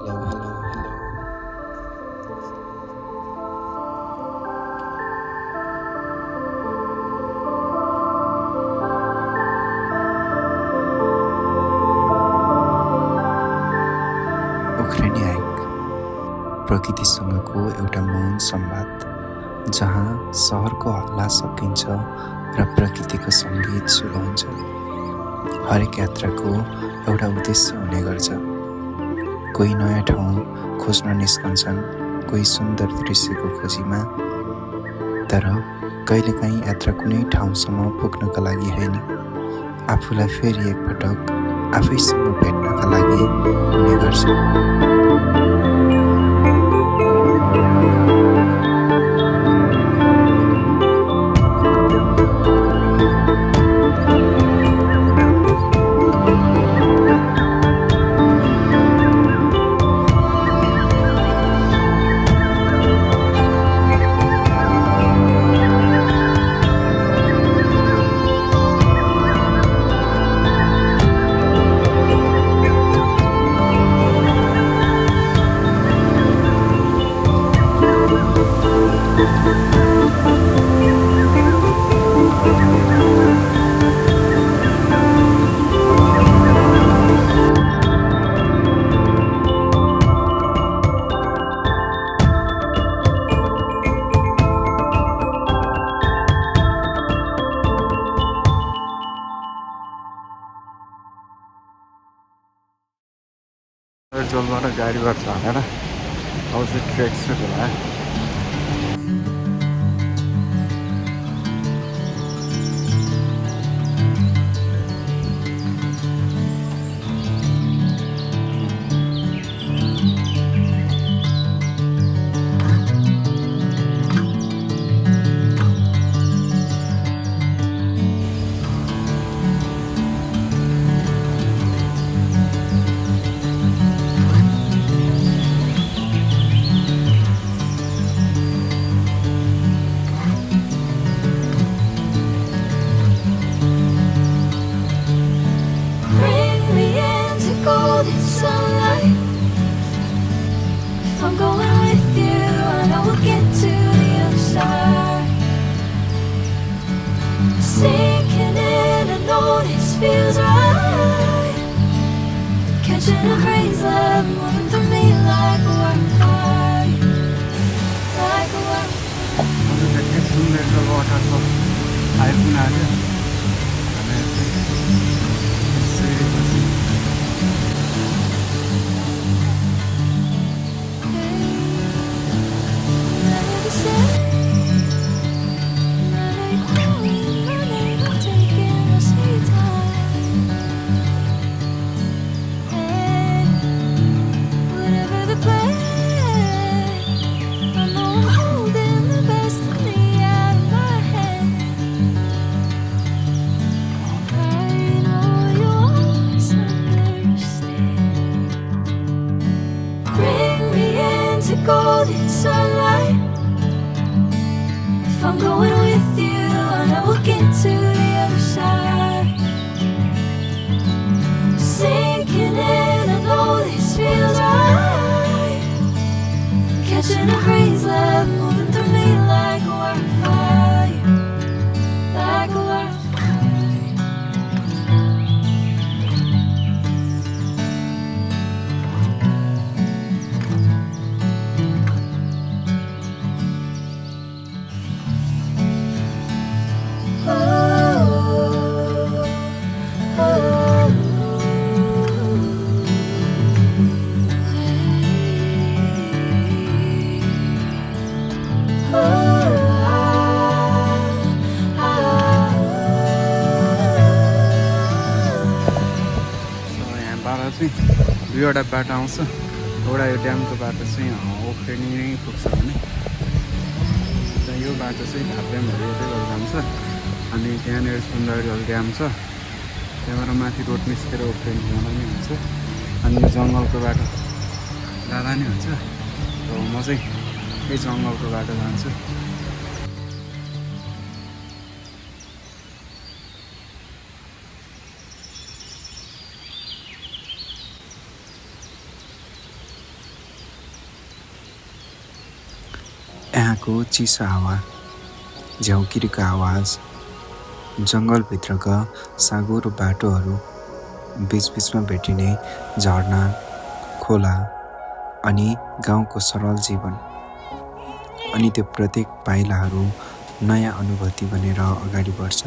उख्रिने hike प्रकृतिसँगको एउटा मौन संवाद जहाँ सहरको हल्ला सकिन्छ र प्रकृतिको सङ्गीत सुरु हुन्छ। हरेक यात्राको एउटा उद्देश्य हुने गर्छ। कोही नयाँ ठाउँ खोज्न निस्कन्छन्, कोही सुन्दर दृश्यको खोजीमा। तर कहिलेकाहीँ यात्रा कुनै ठाउँसम्म पुग्नका लागि होइन, आफूलाई फेरि एकपटक आफैसँग भेट्नका लागि हुने गर्छ। जलबाट गाडीबाट झरेर अब चाहिँ ट्रेक सुरु भयो। वाटरको आइपुग्न आयो। Golden sunlight. If I'm going with you, I know we'll get to the other side. Sinking in, I know this feels right. Catching a breeze, love moving through me like a wildfire, like a wildfire. दुईवटा बाटो आउँछ। एउटा यो ड्यामको बाटो चाहिँ उफ्रिने नै पुग्छ भने यो बाटो चाहिँ घाप्ड्यामहरू यतै गरेर जान्छ। अनि त्यहाँनिर सुन्दरजल ड्याम छ, त्यहाँबाट माथि रोड निस्केर उफ्रिने जाँदा नै हुन्छ। अनि यो जङ्गलको बाटो जाँदा नै हुन्छ। र म चाहिँ यही जङ्गलको बाटो जान्छु। त्यहाँको चिसो हावा, झ्याउकिरीको आवाज, जङ्गलभित्रका साँघुरो बाटोहरू, बीचबीचमा भेटिने झरना, खोला अनि गाउँको सरल जीवन, अनि त्यो प्रत्येक पाइलाहरू नयाँ अनुभूति बनेर अगाडि बढ्छ।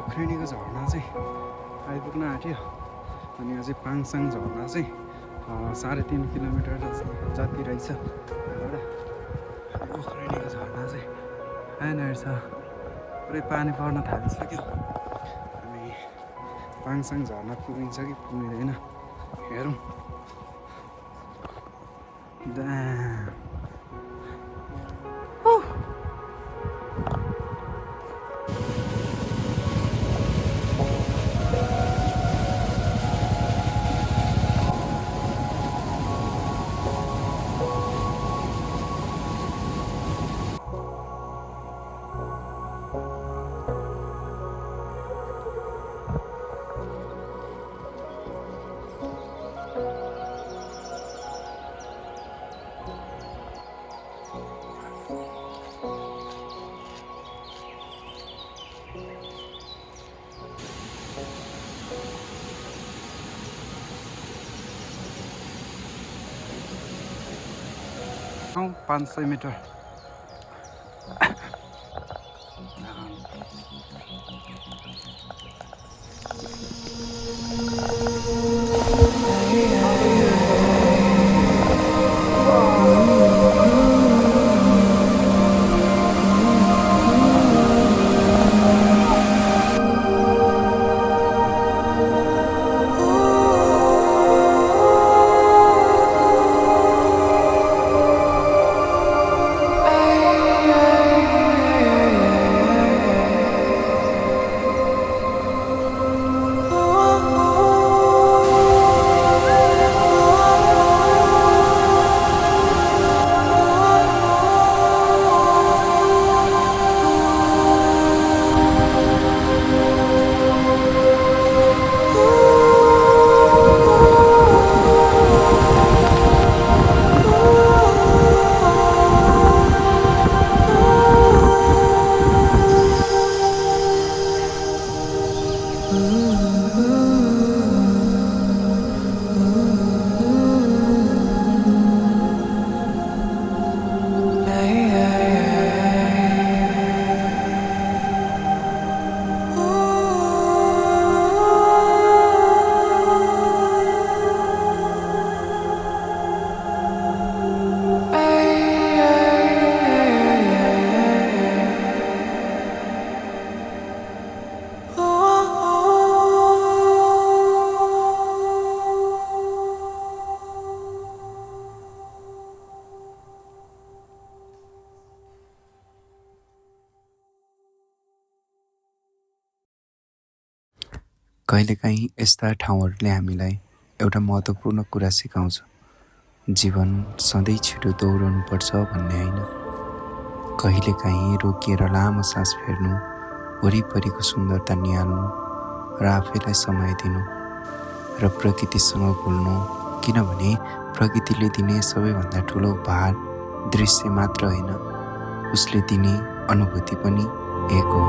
ओखरेनीको झरना चाहिँ आइपुग्न आँट्यो। अनि अझै पाङसाङ झरना चाहिँ 3.5 किलोमिटर जति रहेछ यहाँबाट। ओखरेनीको झरना चाहिँ यहाँनिर छ। पुरै पानी पर्न थालिसक्यो। अनि पाङसाङ झरना पुगिन्छ कि पुगिँदैन हेरौँ। ठाउँ 500 मिटर। कहिलेकाहीँ यस्ता ठाउँहरूले हामीलाई एउटा महत्त्वपूर्ण कुरा सिकाउँछ। जीवन सधैँ छिटो दौडनुपर्छ भन्ने होइन। कहिलेकाहीँ रोकिएर लामो सास फेर्नु वरिपरिको सुन्दरता निहाल्नु र आफैलाई समय दिनु र प्रकृतिसँग बोल्नु, किनभने प्रकृतिले दिने सबैभन्दा ठुलो उपहार दृश्य मात्र होइन, उसले दिने अनुभूति पनि एक हो।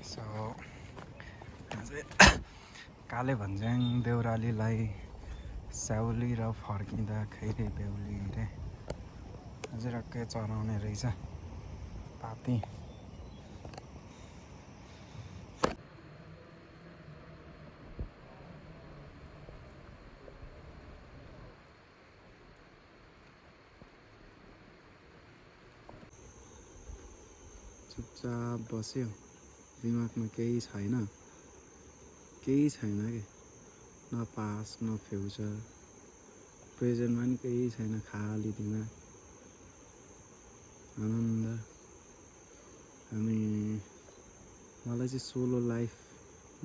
सो काले भन्ज्याङ देउरालीलाई स्याउली र फर्किँदा खैरे बेहुली रे अझै रक्कै चराउने रहेछ पाती। चुपचाप बस्यो, दिमागमा केही छैन कि, न पास न फ्युचर, प्रेजेन्टमा पनि केही छैन, खाली दिमाग, आनन्द। अनि मलाई चाहिँ सोलो लाइफ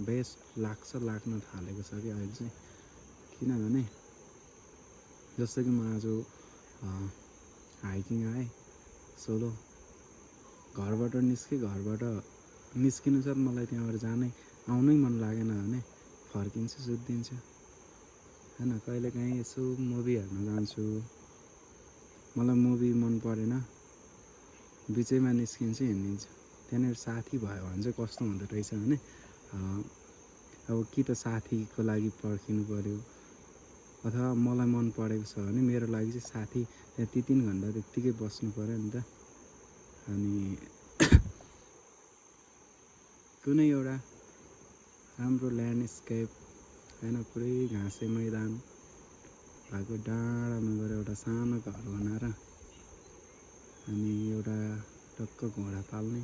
बेस्ट लाग्न थालेको छ कि अहिले चाहिँ, किनभने जस्तो कि म आज हाइकिङ आएँ सोलो, घरबाट निस्किनु साथ मलाई त्यहाँबाट आउनै मन लागेन भने फर्किन्छु, सुत्दिन्छु होइन। कहिलेकाहीँ यसो मुभी हेर्न जान्छु, मलाई मुभी मन परेन बिचैमा निस्किन्छु, हिँडिदिन्छु। त्यहाँनिर साथी भयो भने चाहिँ कस्तो हुँदो रहेछ भने अब कि त साथीको लागि पर्खिनु पऱ्यो, अथवा मलाई मन परेको छ भने मेरो लागि चाहिँ साथी त्यहाँ 3 घन्टा त्यत्तिकै बस्नु पऱ्यो नि त। अनि कुनै एउटा राम्रो ल्यान्डस्केप होइन, पुरै घाँसे मैदान भएको डाँडामा गएर एउटा सानो घर बनाएर अनि एउटा टक्क घोडा पाल्ने,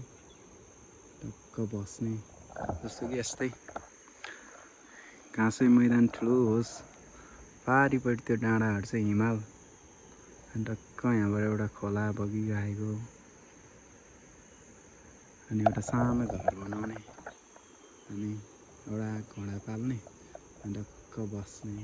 टक्क बस्ने, जस्तो कि यस्तै घाँसे मैदान ठुलो होस्, पारिपट्टि त्यो डाँडाहरू चाहिँ हिमाल, अनि टक्क यहाँबाट एउटा खोला बगिरहेको, अनि एउटा सानो घर बनाउने, अनि एउटा घोडा पाल्ने, अनि टक्क बस्ने।